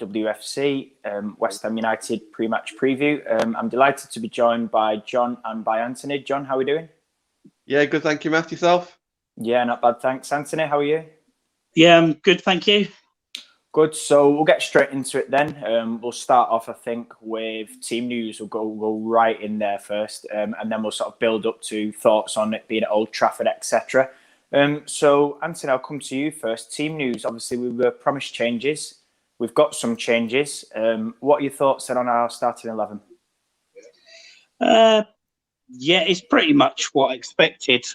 WFC, West Ham United pre-match preview. I'm delighted to be joined by John and by Anthony. John, how are we doing? Yeah, good, thank you, Matt. Yourself? Yeah, not bad, thanks. Anthony, how are you? Yeah, I'm good, thank you. Good, so we'll get straight into it then. We'll start off, I think, with team news. We'll go right in there first, and then we'll sort of build up to thoughts on it being at Old Trafford, etc. So, Anthony, I'll come to you first. Team news, obviously, we were promised changes. We've got some changes. What are your thoughts then on our starting 11? Yeah, it's pretty much what I expected.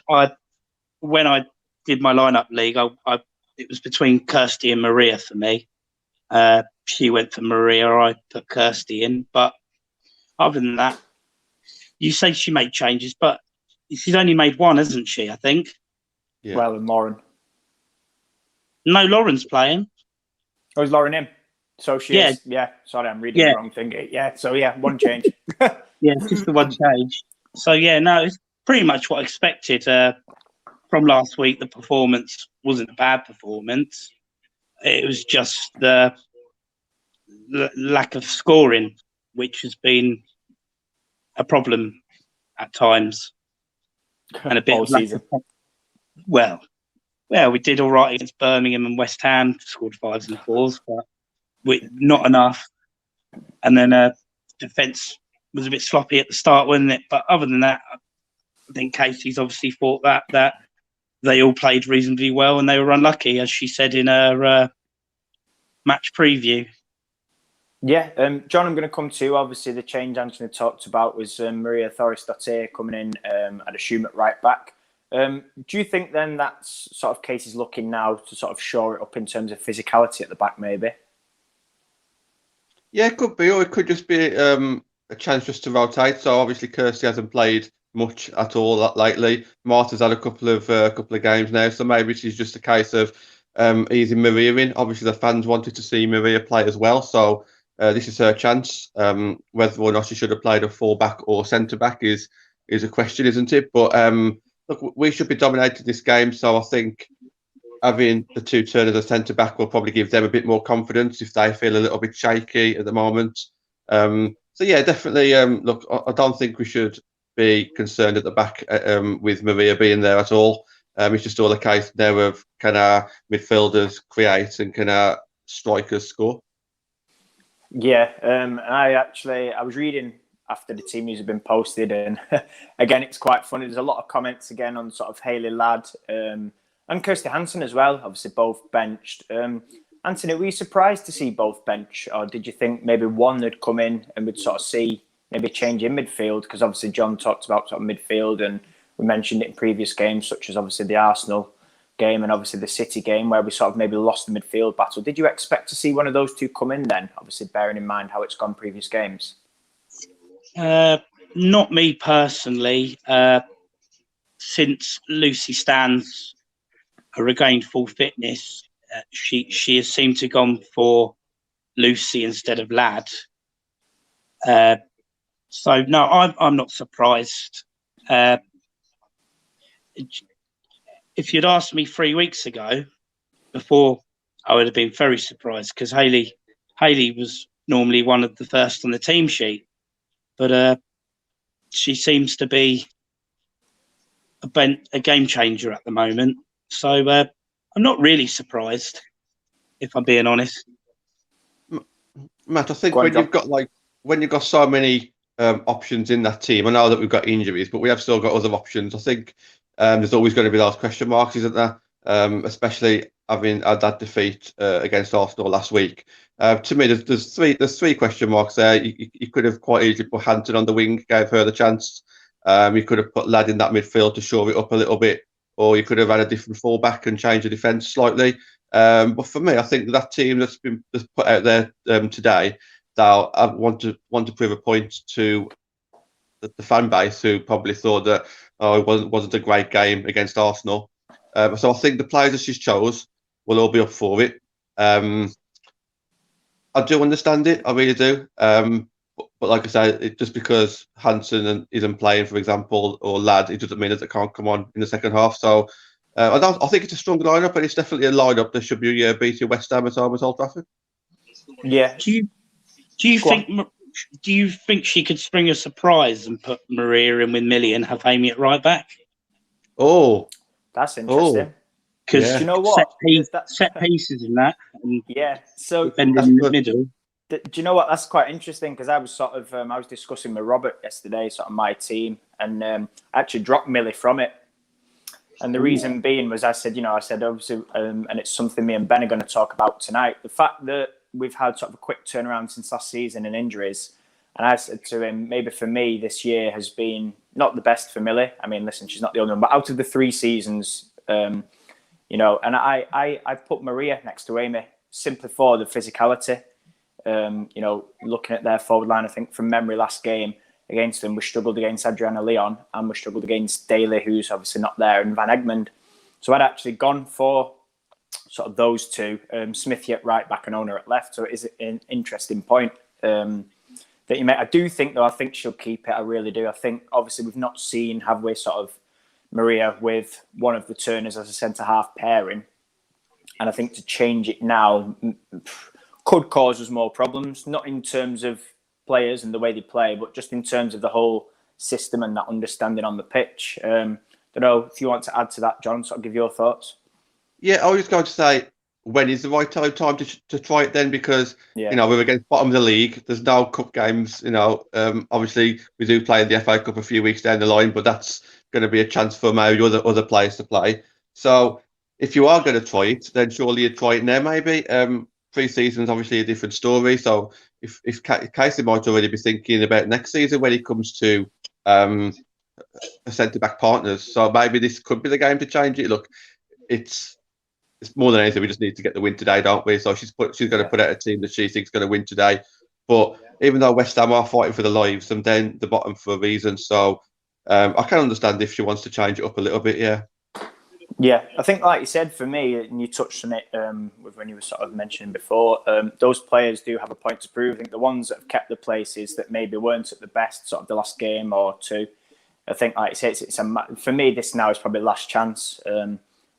When I did my lineup league, it was between Kirsty and Maria for me. She went for Maria, I put Kirsty in. But other than that, you say she made changes, but she's only made one, hasn't she, I think? Yeah. Well, and Lauren. No, Lauren's playing. Oh, is Lauren in? So she is. Yeah, sorry, I'm reading the wrong thing. Yeah, so yeah, one change. Yeah, just the one change. So yeah, no, it's pretty much what I expected. From last week, the performance wasn't a bad performance. It was just the lack of scoring, which has been a problem at times. And a bit all of season. Well, we did all right against Birmingham and West Ham, scored 5s and 4s, but not enough. And then defence was a bit sloppy at the start, wasn't it? But other than that, I think Casey's obviously thought that they all played reasonably well and they were unlucky, as she said in her match preview. Yeah, John, I'm going to come to you. Obviously, the change Anthony talked about was Maria Thoris-Dottir coming in, I'd assume, at right back. Do you think then that's sort of Casey's looking now to sort of shore it up in terms of physicality at the back, maybe? Yeah, it could be, or it could just be a chance just to rotate. So obviously, Kirsty hasn't played much at all lately. Marta's had a couple of games now, so maybe it's just a case of easing Maria in. Obviously, the fans wanted to see Maria play as well, so this is her chance. Whether or not she should have played a full-back or centre-back is a question, isn't it? But look, we should be dominating this game, so I think having the two Turners as centre-back will probably give them a bit more confidence if they feel a little bit shaky at the moment. So yeah, definitely. Look, I don't think we should be concerned at the back with Maria being there at all. It's just all a case now of can our midfielders create and can our strikers score. Yeah, I was reading after the team news had been posted, and again, it's quite funny. There's a lot of comments again on sort of Hayley Ladd and Kirsty Hansen as well, obviously both benched. Anthony, were you surprised to see both bench, or did you think maybe one would come in and we'd sort of see maybe a change in midfield? Because obviously John talked about sort of midfield, and we mentioned it in previous games, such as obviously the Arsenal game and obviously the City game, where we sort of maybe lost the midfield battle. Did you expect to see one of those two come in then, obviously bearing in mind how it's gone previous games? Not me personally. Since Lucy Stans regained full fitness, she has seemed to have gone for Lucy instead of Ladd. So no, I'm not surprised. If you'd asked me 3 weeks ago, before, I would have been very surprised, because Hayley was normally one of the first on the team sheet, but she seems to be a game changer at the moment. So I'm not really surprised, if I'm being honest. Matt, I think when you've got so many options in that team, I know that we've got injuries, but we have still got other options. I think there's always going to be those question marks, isn't there? Especially having had that defeat against Arsenal last week. To me, there's three question marks there. You could have quite easily put Hansen on the wing, gave her the chance. You could have put Ladd in that midfield to shore it up a little bit, or you could have had a different fullback and changed the defence slightly. But for me, I think that team that's put out there today, that I want to prove a point to the fan base who probably thought that it wasn't a great game against Arsenal. So I think the players that she's chose will all be up for it. I do understand it, I really do. But like I said, just because Hansen isn't playing, for example, or Ladd, it doesn't mean that they can't come on in the second half. So I think it's a strong lineup, and it's definitely a lineup that should be beating West Ham at home at Old Trafford. Yeah. Do you think she could spring a surprise and put Maria in with Millie and have Amy at right back? Oh, That's interesting. Because Do you know what? set pieces in that, and Yeah. So defending in the middle. do you know what? That's quite interesting because I was sort of I was discussing with Robert yesterday, sort of my team, and I actually dropped Millie from it. And the reason being was I said obviously, and it's something me and Ben are going to talk about tonight. The fact that we've had sort of a quick turnaround since last season in injuries, and I said to him, maybe for me this year has been not the best for Millie. I mean, listen, she's not the only one, but out of the 3 seasons, and I put Maria next to Amy simply for the physicality. Looking at their forward line, I think from memory last game against them, we struggled against Adriana Leon and we struggled against Daly, who's obviously not there, and Van Egmond. So I'd actually gone for sort of those two, Smithy at right back and Ona at left. So it is an interesting point that you make. I do think, though, I think she'll keep it. I really do. I think, obviously, we've not seen, have we, sort of Maria with one of the Turners as a centre-half pairing. And I think to change it now could cause us more problems, not in terms of players and the way they play, but just in terms of the whole system and that understanding on the pitch. Don't know if you want to add to that, John, sort of give your thoughts. Yeah, I was going to say, when is the right time to try it then? Because, we're against bottom of the league. There's no cup games, obviously we do play in the FA Cup a few weeks down the line, but that's going to be a chance for maybe other players to play. So if you are going to try it, then surely you'd try it now maybe. Pre-season is obviously a different story. So if Casey might already be thinking about next season when it comes to centre-back partners. So maybe this could be the game to change it. Look, it's more than anything, we just need to get the win today, don't we? So she's going to put out a team that she thinks is going to win today. But even though West Ham are fighting for the lives, and then the bottom for a reason. So I can understand if she wants to change it up a little bit, yeah. Yeah, I think, like you said, for me, and you touched on it with when you were sort of mentioning before, those players do have a point to prove. I think the ones that have kept the places that maybe weren't at the best, sort of the last game or two, I think, like you said, for me, this now is probably last chance.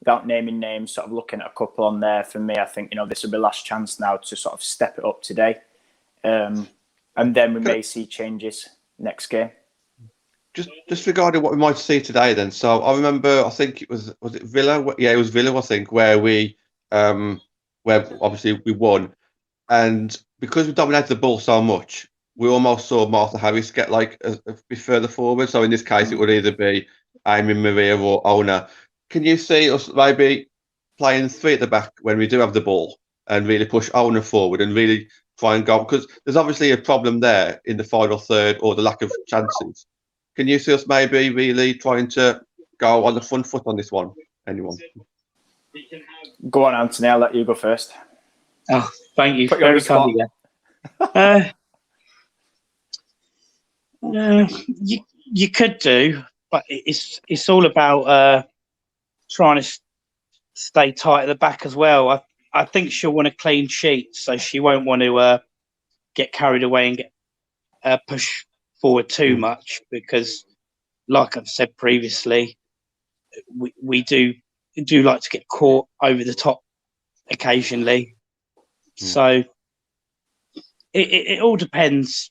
Without naming names, sort of looking at a couple on there, for me, I think, this will be last chance now to sort of step it up today. And then we may see changes next game. Just regarding what we might see today, then. So I remember, I think it was it Villa? Yeah, it was Villa, I think, where where obviously we won, and because we dominated the ball so much, we almost saw Martha Harris get like a bit further forward. So in this case, it would either be Amy, Maria, or Ona. Can you see us maybe playing 3 at the back when we do have the ball and really push Ona forward and really try and go? Because there's obviously a problem there in the final third or the lack of chances. Can you see us maybe really trying to go on the front foot on this one? Anyone? Go on, Anthony. I'll let you go first. Oh, thank you. Put you on the spot. You could do, but it's all about trying to stay tight at the back as well. I think she'll want a clean sheet, so she won't want to get carried away and get push forward too much, because like I've said previously, we do like to get caught over the top occasionally. So it all depends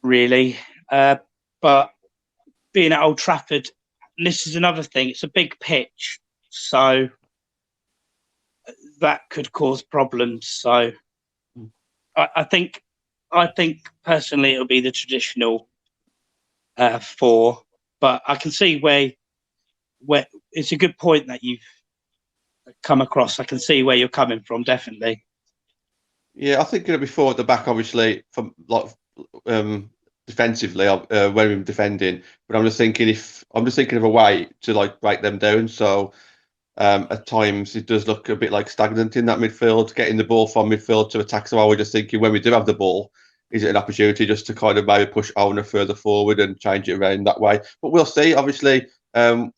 really, but being at Old Trafford, and this is another thing, it's a big pitch, so that could cause problems. So I think personally it'll be the traditional 4, but I can see where it's a good point that you've come across. I can see where you're coming from, definitely. Yeah, I think it'll be 4 at the back, obviously, from like defensively when we're defending. But I'm just thinking of a way to like break them down. So at times it does look a bit like stagnant in that midfield, getting the ball from midfield to attack. So I was just thinking, when we do have the ball, is it an opportunity just to kind of maybe push Ona further forward and change it around that way? But we'll see. Obviously, I'm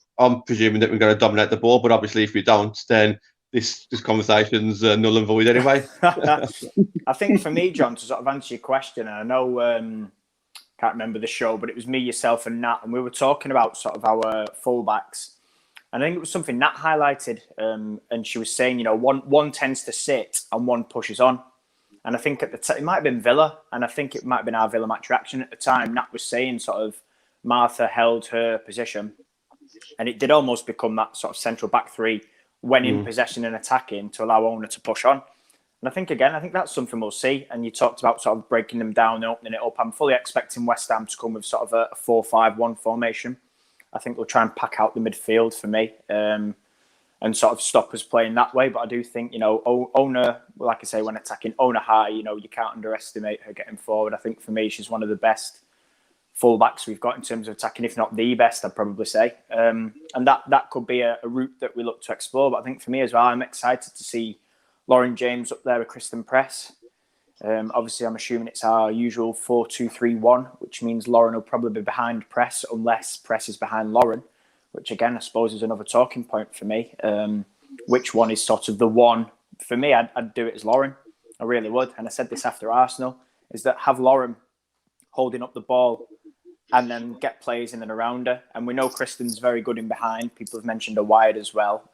presuming that we're going to dominate the ball, but obviously if we don't, then this conversation's null and void anyway. I think for me, John, to sort of answer your question, and I know can't remember the show, but it was me, yourself, and Nat, and we were talking about sort of our fullbacks. And I think it was something Nat highlighted, and she was saying, one tends to sit and one pushes on. And I think at the time, it might have been Villa, and I think it might have been our Villa match reaction at the time. Nat was saying sort of Martha held her position, and it did almost become that sort of central back three when in possession and attacking to allow Ona to push on. And I think that's something we'll see. And you talked about sort of breaking them down and opening it up. I'm fully expecting West Ham to come with sort of a 4-5-1 formation. I think they'll try and pack out the midfield for me and sort of stop us playing that way. But I do think, Ona, like I say, when attacking, Ona high, you can't underestimate her getting forward. I think for me, she's one of the best fullbacks we've got in terms of attacking, if not the best, I'd probably say. And that could be a route that we look to explore. But I think for me as well, I'm excited to see Lauren James up there with Kristen Press. Obviously, I'm assuming it's our usual 4-2-3-1, which means Lauren will probably be behind Press unless Press is behind Lauren, which again, I suppose is another talking point for me. Which one is sort of the one? For me, I'd do it as Lauren. I really would. And I said this after Arsenal, is that have Lauren holding up the ball and then get players in and around her. And we know Kristen's very good in behind. People have mentioned her wide as well.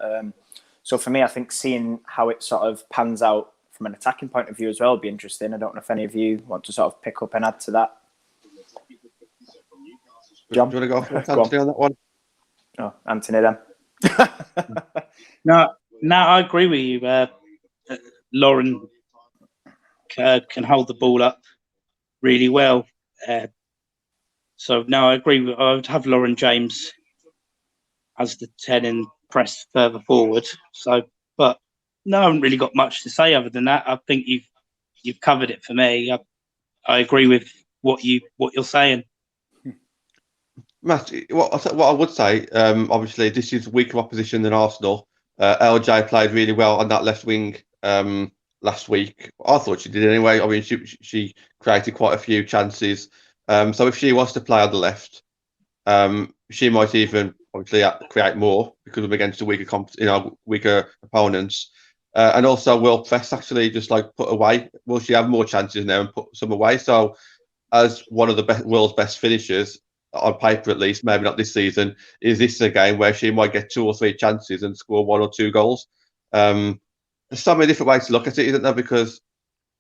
So for me, I think seeing how it sort of pans out from an attacking point of view as well would be interesting. I don't know if any of you want to sort of pick up and add to that. John? Do you want to go for Anthony on that one? Oh, Anthony then. No, I agree with you. Lauren can hold the ball up really well. So, no, I agree. I would have Lauren James as the 10 and Press further forward. So, but no, I haven't really got much to say other than that. I think you've covered it for me. I agree with what you're saying. Matt, what I would say, obviously, this is weaker opposition than Arsenal. LJ played really well on that left wing last week. I thought she did anyway. I mean, she created quite a few chances. So if she was to play on the left, she might even obviously create more because we're against the weaker opponents. And also, will Press actually just like put away? Will she have more chances now and put some away? So, as one of the world's best finishers, on paper at least, maybe not this season, is this a game where she might get 2 or 3 chances and score 1 or 2 goals? There's so many different ways to look at it, isn't there? Because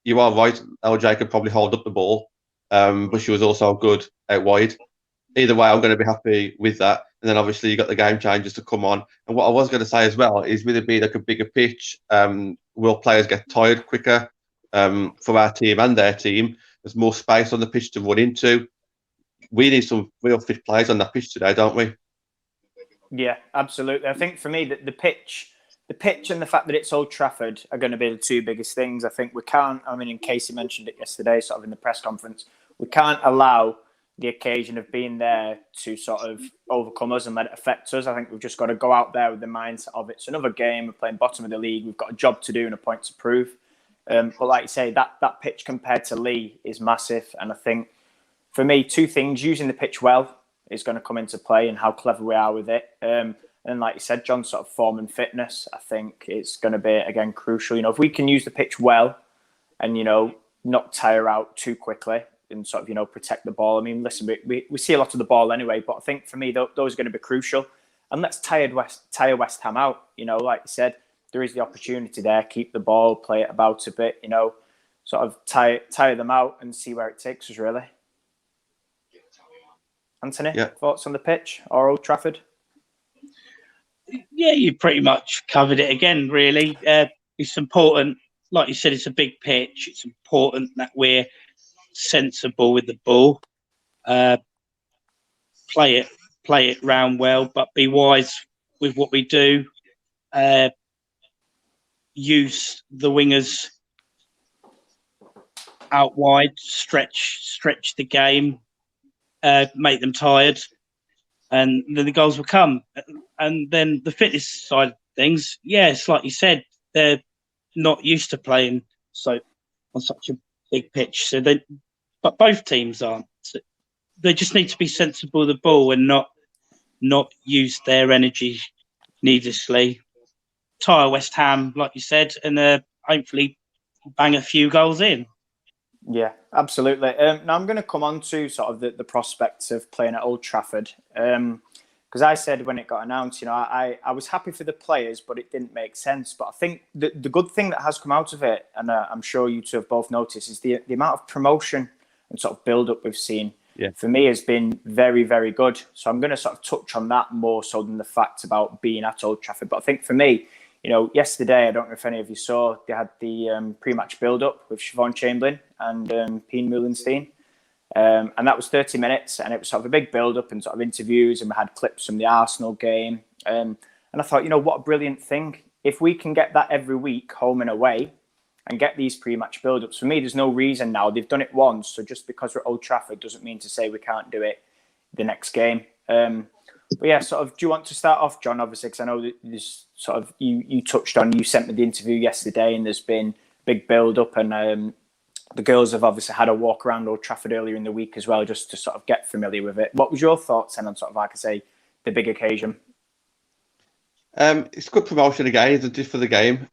you are right, LJ could probably hold up the ball, but she was also good out wide. Either way, I'm going to be happy with that. And then obviously you got the game changers to come on. And what I was going to say as well is, with it being like a bigger pitch, will players get tired quicker for our team and their team? There's more space on the pitch to run into. We need some real fit players on that pitch today, don't we? Yeah, absolutely. I think for me, the pitch and the fact that it's Old Trafford are going to be the 2 biggest things. I think we can't, and Casey mentioned it yesterday, sort of in the press conference, we can't allow the occasion of being there to sort of overcome us and let it affect us. I think we've just got to go out there with the mindset of it's another game. We're playing bottom of the league. We've got a job to do and a point to prove. But like you say, that pitch compared to Lee is massive. And I think for me, 2 things: using the pitch well is going to come into play and how clever we are with it. And like you said, John, sort of form and fitness, I think it's going to be, again, crucial. If we can use the pitch well and, not tire out too quickly and sort of, protect the ball. I mean, listen, we see a lot of the ball anyway, but I think for me, those are going to be crucial. And let's tire West Ham out. Like you said, there is the opportunity there. Keep the ball, play it about a bit, sort of tire them out and see where it takes us, really. Anthony, Thoughts on the pitch or Old Trafford? Yeah, you pretty much covered it again, really. It's important, like you said, it's a big pitch. It's important that we're sensible with the ball. Play it round well, but be wise with what we do. Use the wingers out wide, stretch the game, make them tired, and then the goals will come. And then the fitness side of things, it's like you said, they're not used to playing on such a big pitch. But both teams aren't. So they just need to be sensible with the ball and not use their energy needlessly. Tire West Ham, like you said, and hopefully bang a few goals in. Yeah, absolutely. Now I'm going to come on to sort of the prospects of playing at Old Trafford. because I said when it got announced, I was happy for the players, but it didn't make sense. But I think the good thing that has come out of it, and I'm sure you two have both noticed, is the amount of promotion and sort of build-up we've seen. Yeah. For me, has been very, very good. So I'm going to sort of touch on that more so than the fact about being at Old Trafford. But I think for me, yesterday, I don't know if any of you saw, they had the pre-match build-up with Siobhan Chamberlain and Pien Meulenstein. And that was 30 minutes, and it was sort of a big build-up and sort of interviews, and we had clips from the Arsenal game. And I thought, what a brilliant thing. If we can get that every week, home and away, and get these pre-match build-ups, for me, there's no reason now. They've done it once, so just because we're at Old Trafford doesn't mean to say we can't do it the next game. But yeah, sort of, do you want to start off, John, obviously, because I know that there's sort of, you touched on, you sent me the interview yesterday, and there's been big build-up, and the girls have obviously had a walk around Old Trafford earlier in the week as well, just to sort of get familiar with it. What was your thoughts then on sort of, like I say, the big occasion? It's good promotion again, isn't it, for the game?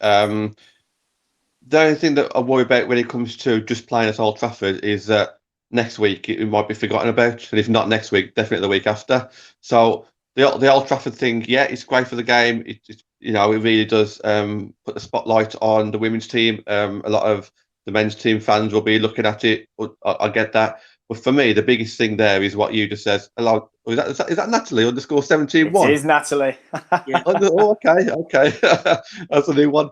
The only thing that I worry about when it comes to just playing at Old Trafford is that next week it might be forgotten about, and if not next week, definitely the week after. So the Old Trafford thing, yeah, it's great for the game. It really does put the spotlight on the women's team. A lot of the men's team fans will be looking at it. I get that, but for me, the biggest thing there is what you just said. Hello, is that Natalie _17? It is Natalie. Yeah. Oh, okay, that's a new one.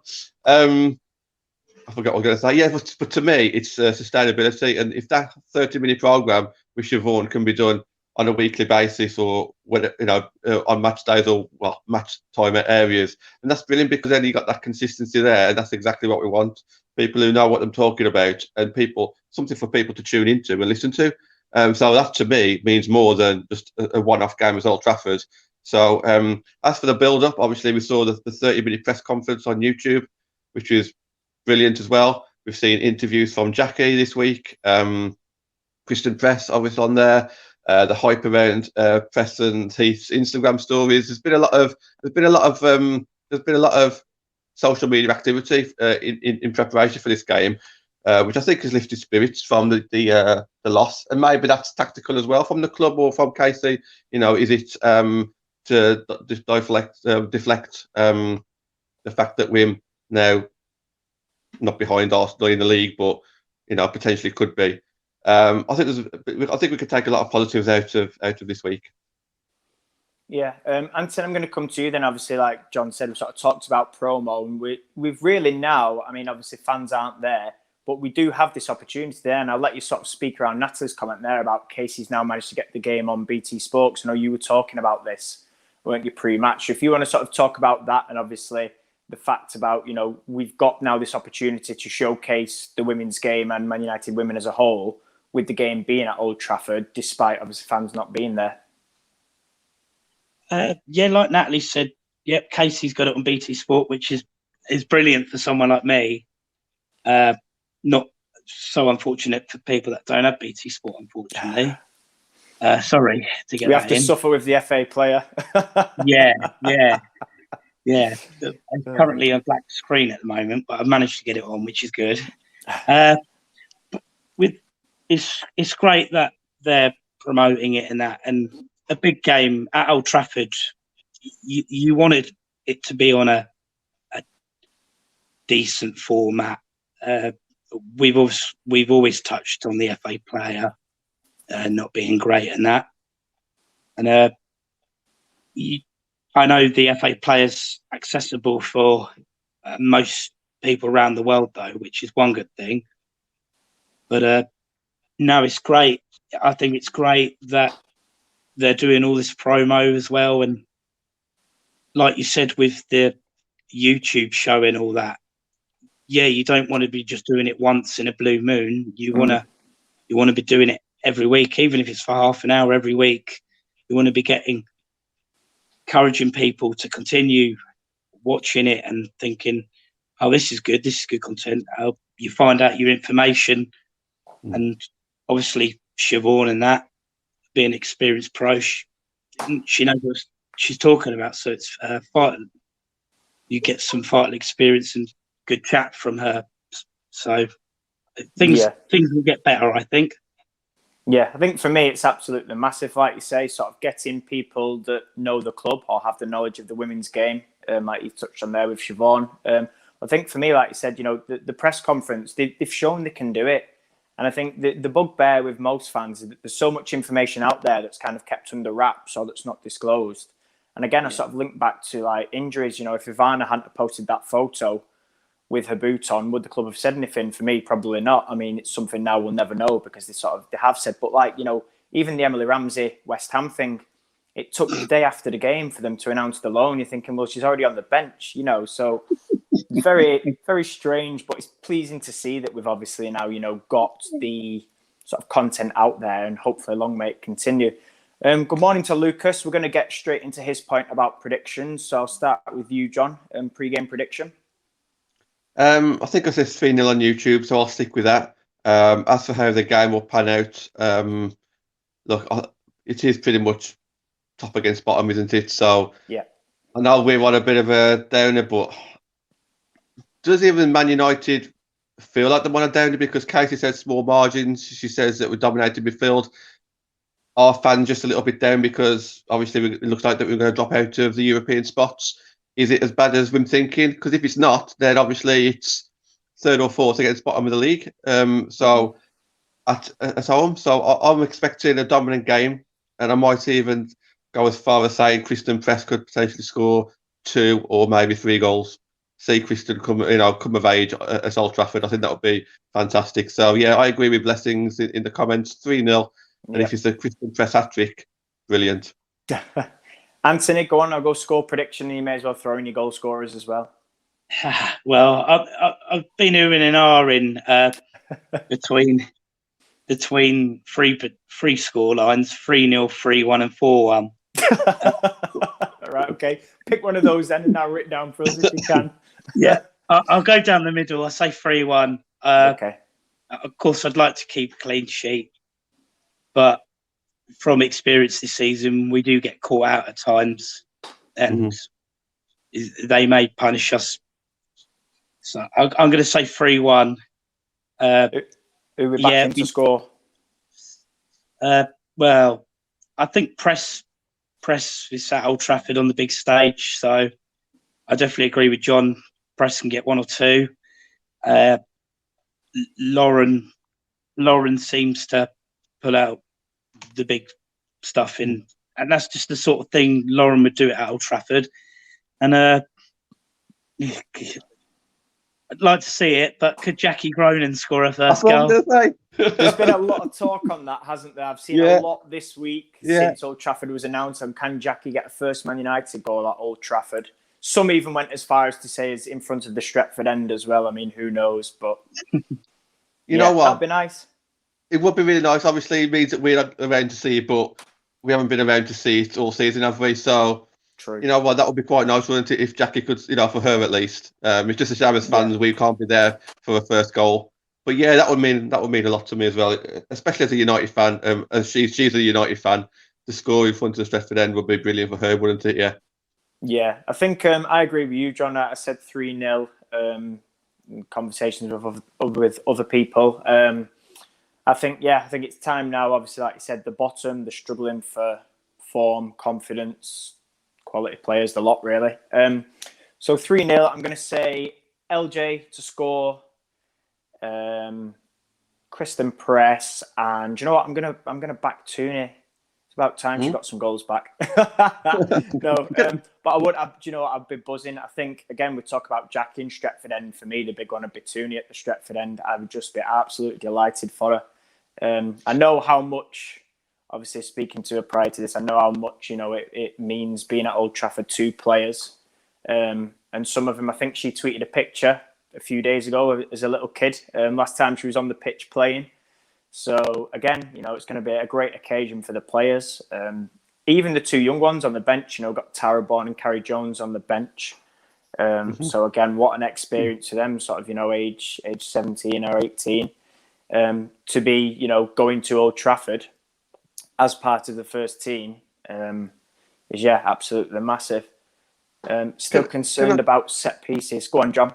I forgot what I was going to say. Yeah, but to me, it's sustainability. And if that 30-minute program with Siobhan can be done on a weekly basis, or when on match days, or match time areas, and that's brilliant, because then you got that consistency there, and that's exactly what we want. People who know what I'm talking about, and something for people to tune into and listen to. So that to me means more than just a one-off game at Old Trafford. So as for the build-up, obviously we saw the 30-minute press conference on YouTube, which is brilliant as well. We've seen interviews from Jackie this week, Christian Press obviously on there, the hype around Press and Heath's Instagram stories. There's been a lot of social media activity in preparation for this game, which I think has lifted spirits from the loss, and maybe that's tactical as well from the club or from Casey. Is it to deflect the fact that we're now not behind Arsenal in the league, but potentially could be. I think we could take a lot of positives out of this week. Yeah, Anton, I'm going to come to you then. Obviously, like John said, we've sort of talked about promo, and we've really now, I mean, obviously fans aren't there, but we do have this opportunity there, and I'll let you sort of speak around Natalie's comment there about Casey's now managed to get the game on BT Sports. I know you were talking about this, weren't you, pre-match? If you want to sort of talk about that, and obviously the fact about, we've got now this opportunity to showcase the women's game and Man United women as a whole, with the game being at Old Trafford, despite obviously fans not being there. Yeah, like Natalie said, yep, Casey's got it on BT Sport, which is brilliant for someone like me. Not so unfortunate for people that don't have BT Sport, unfortunately. Sorry to get. We have to suffer with the FA player. Yeah. I'm currently on black screen at the moment, but I've managed to get it on, which is good. It's great that they're promoting it and that, and a big game at Old Trafford. You wanted it to be on a decent format. We've always touched on the FA player not being great and that, and I know the FA player's accessible for most people around the world, though, which is one good thing. But no, it's great. I think it's great that they're doing all this promo as well. And like you said, with the YouTube show and all that, yeah, you don't want to be just doing it once in a blue moon. You want to be doing it every week, even if it's for half an hour every week. You want to be encouraging people to continue watching it and thinking, oh, this is good content. You find out your information, and obviously Siobhan and that, being experienced pro, she knows what she's talking about. So it's you get some vital experience and good chat from her. So things will get better, I think. Yeah, I think for me it's absolutely massive. Like you say, sort of getting people that know the club or have the knowledge of the women's game, like you touched on there with Siobhan. I think for me, like you said, the press conference, they've shown they can do it. And I think the bugbear with most fans is that there's so much information out there that's kind of kept under wraps or that's not disclosed. And again, I sort of link back to like injuries. If Ivana hadn't posted that photo with her boot on, would the club have said anything? For me, probably not. I mean, it's something now we'll never know because they have said. But like, even the Emily Ramsey West Ham thing, it took the day after the game for them to announce the loan. You're thinking, well, she's already on the bench, so very, very strange, but it's pleasing to see that we've obviously now, got the sort of content out there, and hopefully long may it continue. Good morning to Lucas. We're going to get straight into his point about predictions. So I'll start with you, John, pre-game prediction. I think I said 3-0 on YouTube, so I'll stick with that. As for how the game will pan out, look, it is pretty much top against bottom, isn't it? So yeah, I know we're on a bit of a downer, but does even Man United feel like they're on a downer? Because Casey says small margins. She says that we're dominating midfield. Are fans just a little bit down because obviously it looks like that we're going to drop out of the European spots? Is it as bad as we're thinking? Because if it's not, then obviously it's third or fourth against bottom of the league. So at home, so I'm expecting a dominant game, and I might even go as far as saying Kristen Press could potentially score 2 or maybe 3 goals. See Kristen come of age at Old Trafford. I think that would be fantastic. So yeah, I agree with Blessings in the comments. 3-0, and if it's a Kristen Press hat-trick, brilliant. Anthony, go on. I'll go score prediction, and you may as well throw in your goal scorers as well. Well, I've been oohing and ahhing between three score lines: 3-0, 3-1, and 4-1. Right, okay. Pick one of those then and narrow it down for us if you can. Yeah, I'll go down the middle. I'll say 3-1. Okay. Of course, I'd like to keep a clean sheet, but from experience this season, we do get caught out at times, and they may punish us. So I'm going to say 3-1. Who we backing to score? Well, I think Press is at Old Trafford on the big stage, so I definitely agree with John. Press can get 1 or 2. Lauren seems to pull out the big stuff in, and that's just the sort of thing Lauren would do at Old Trafford. And I'd like to see it, but could Jackie Cronin score her first goal? There's been a lot of talk on that, hasn't there? I've seen a lot this week since Old Trafford was announced. And can Jackie get a first Man United goal at Old Trafford? Some even went as far as to say it's in front of the Stretford end as well. I mean, who knows? But you know what? That'd be nice. It would be really nice. Obviously, it means that we're not around to see it, but we haven't been around to see it all season, have we? So, true. You know what? That would be quite nice, wouldn't it? If Jackie could, for her at least. It's just a shame as fans we can't be there for a first goal. But yeah, that would mean a lot to me as well, especially as a United fan. As she's a United fan, the score in front of the Stretford end would be brilliant for her, wouldn't it? Yeah. Yeah, I think I agree with you, John. I said 3-0. In conversations with other people. I think it's time now. Obviously, like you said, the bottom, they're struggling for form, confidence, quality players, the lot really. So 3-0. I'm going to say LJ to score. Kristen Press, and you know what? I'm gonna back Tooney. It's about time she got some goals back. No, but I would. Do you know what? I'd be buzzing. I think again we talk about Jackie in Stretford end. For me, the big one would be Tooney at the Stretford end. I would just be absolutely delighted for her. I know how much. Obviously, speaking to her prior to this, I know how much it means being at Old Trafford. 2 players, and some of them. I think she tweeted a picture a few days ago as a little kid. Last time she was on the pitch playing. So again, it's going to be a great occasion for the players. Even the 2 young ones on the bench, got Tara Bourne and Carrie Jones on the bench. So again, what an experience for them, sort of, age 17 or 18, to be, going to Old Trafford as part of the first team is, absolutely massive. Still concerned about set pieces. Go on, John.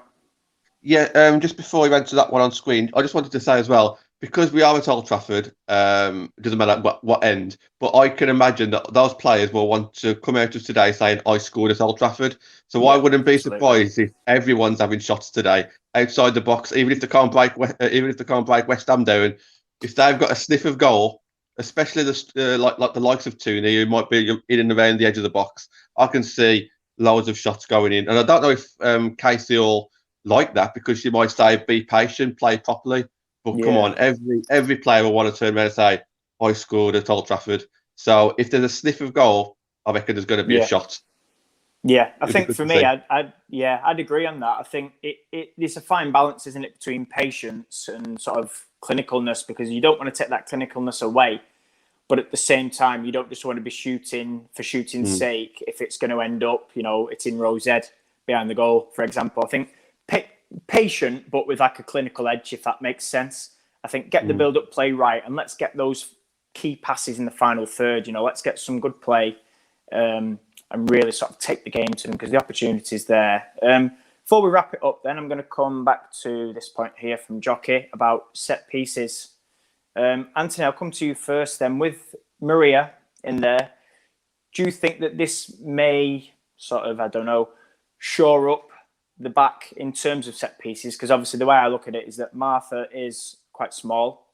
Yeah, just before we went to that one on screen, I just wanted to say as well, because we are at Old Trafford, it doesn't matter what end, but I can imagine that those players will want to come out of today saying, I scored at Old Trafford. So Yeah, I wouldn't be absolutely. surprised if everyone's having shots today outside the box, even if they can't break, West Ham down. If they've got a sniff of goal, especially like the likes of Tooney, who might be in and around the edge of the box, I can see loads of shots going in. And I don't know if Casey will like that, because she might say, be patient, play properly. But come on, every player will want to turn around and say, I scored at Old Trafford. So if there's a sniff of goal, I reckon there's going to be a shot. Yeah, I It'd think for me, I'd agree on that. I think it's a fine balance, isn't it, between patience and sort of clinicalness, because you don't want to take that clinicalness away, but at the same time, you don't just want to be shooting for shooting's sake if it's going to end up, it's in row Z behind the goal, for example. I think patient, but with like a clinical edge, if that makes sense. I think get the build-up play right, and let's get those key passes in the final third. Let's get some good play. And really sort of take the game to them, because the opportunity's there. Before we wrap it up, then, I'm going to come back to this point here from Jockey about set pieces. Anthony, I'll come to you first then. With Maria in there, do you think that this may sort of, shore up the back in terms of set pieces? Because obviously the way I look at it is that Martha is quite small.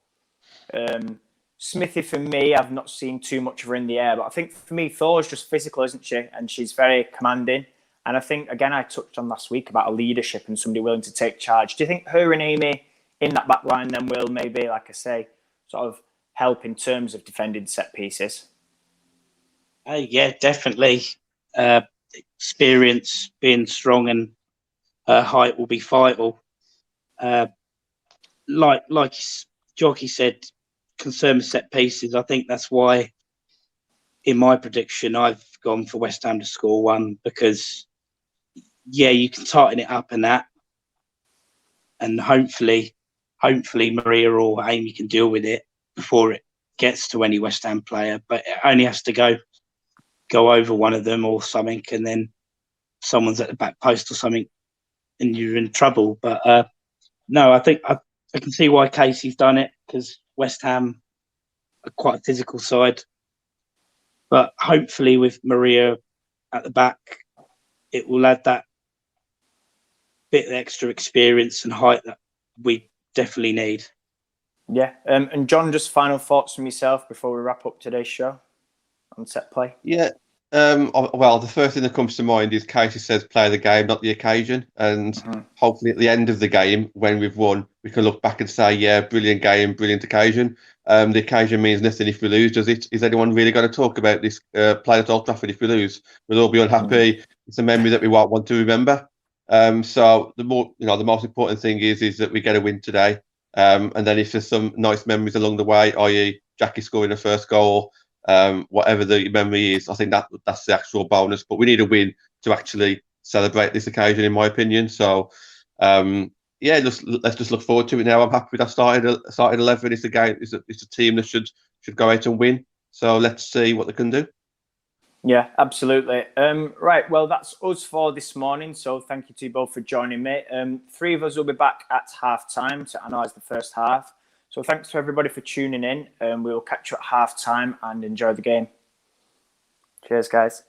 Smithy, for me, I've not seen too much of her in the air, but I think for me, Thor's just physical, isn't she? And she's very commanding. And I think, again, I touched on last week about a leadership and somebody willing to take charge. Do you think her and Amy in that back line then will maybe, like I say, sort of help in terms of defending set pieces? Yeah, definitely. Experience, being strong, and height will be vital. Like Jockey said, concern with set pieces. I think that's why, in my prediction, I've gone for West Ham to score one, because, you can tighten it up and that, and hopefully Maria or Amy can deal with it before it gets to any West Ham player. But it only has to go over one of them or something, and then someone's at the back post or something, and you're in trouble. But no, I think I can see why Casey's done it, because West Ham are quite a physical side. But hopefully with Maria at the back, it will add that bit of extra experience and height that we definitely need. Yeah. And John, just final thoughts from yourself before we wrap up today's show on set play? Yeah. Well, the first thing that comes to mind is Casey says play the game, not the occasion. And hopefully at the end of the game, when we've won, we can look back and say, yeah, brilliant game, brilliant occasion. The occasion means nothing if we lose, does it? Is anyone really going to talk about this play at Old Trafford if we lose? We'll all be unhappy. It's a memory that we won't want to remember. So the most important thing is that we get a win today. And then if there's some nice memories along the way, i.e. Jackie scoring the first goal, whatever the memory is, I think that's the actual bonus. But we need a win to actually celebrate this occasion, in my opinion. So, let's just look forward to it now. I'm happy with our starting 11. It's a game. It's a team that should go out and win. So let's see what they can do. Yeah, absolutely. Right, well, that's us for this morning. So thank you to you both for joining me. Three of us will be back at half-time to analyse the first half. So thanks to everybody for tuning in. We'll catch you at half-time and enjoy the game. Cheers, guys.